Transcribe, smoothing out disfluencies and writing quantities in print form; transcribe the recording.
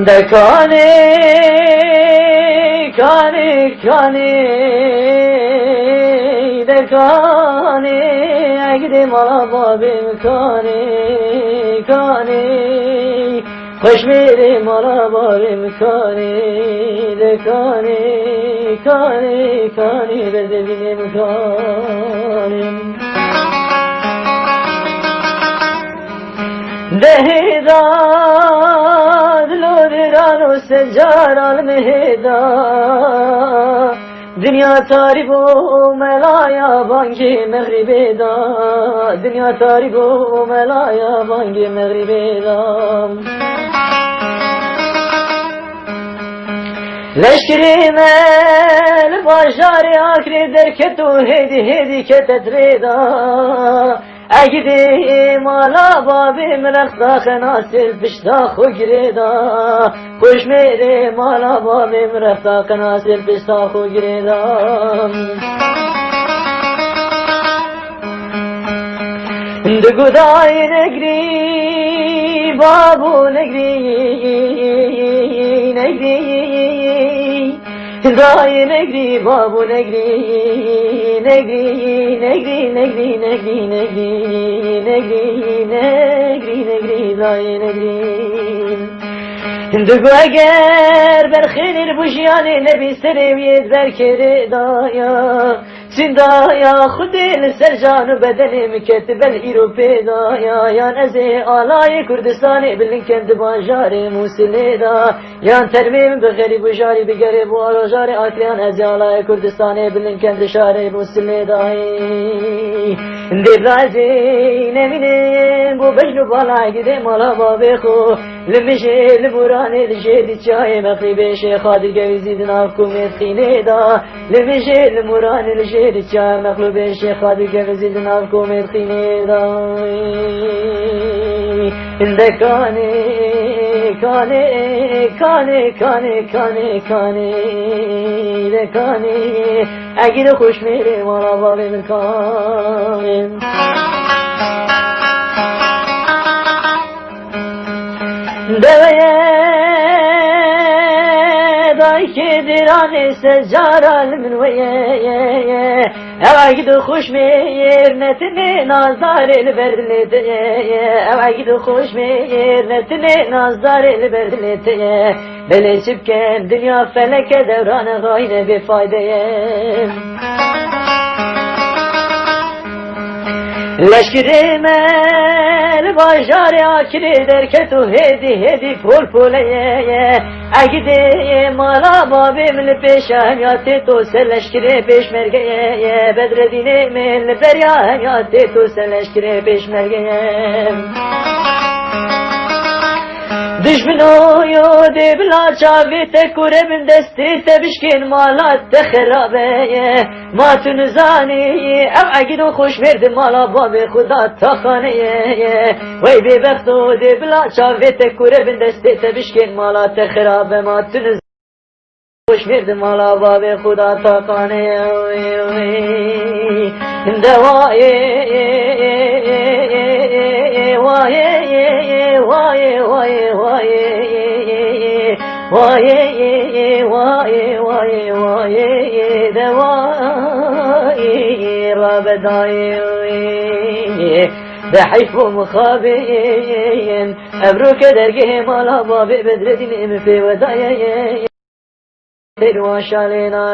De kane kane kane de kane gidem ala babim kane kane hoş verim ala babim kane de kane kane kane bedelim kanem Dehedad lodirano secar al meheda Dünya taribo melaya bangi meğribeda Dünya taribo melaya bangi meğribeda Leşkiri mel başari akri derketu hedi hedi ketetreda Egidim ala babim rekta khenasil pişta khu gireda Kuş merim ala babim rekta khenasil pişta khu gireda Duguday negri babu negri negri Day negri babu negri negri negri negri negri negri negri negri negri day negri Dugu eğer berxinir bu jiyane nebi sereviyet berkere daya Sindaya khudil sercanı bedenim ketibel iropeda Yan eze alay Kurdistani bilin kendi bajari musileda Yan termim beğeri bu jari begeri bu alajari akriyan eze alay Kurdistani bilin kendi şari musileda Debrazi neminin bu bejlu balay gidem ala babekho Limje liburane lije çay mekribe şeyhadir gevizidin afkumet khineda Limje limurane lije çay mekribe şeyhadir gevizidin afkumet khineda İnde kane kane kane kane kane kane de kane Egir hoş merim ala babim kane Deveye day kedirane secaral minveye Eva gidu hoş meyer netine nazar el verdilete Eva gidu hoş meyer netine nazar el verdilete Beleşipken dünya feleke devranı gayne bir faydeye Leşkiremel bajari akiri derketu hedi hedi pol poleye Egideyim ala babim li peşem yate to se leşkire peşmergeye Bedredinim li berya yate to se leşkire peşmergeye Düşminoyu dibla çavite kurebin desti tebişkin malat te xerabeye Matun zaniyi ev egidu hoş verdim mala babi khuda takhaneye Vey bebektu dibla çavite kurebin desti tebişkin malat te xerabe Matun hoş verdim mala babi khuda takhaneye Devaye vaye vaye vaye vaye vaye vaye vaye vaye devaye rabdaye ضحيف مخابين أبروك درجهم على باب بدردين في ودايا تروى شالنا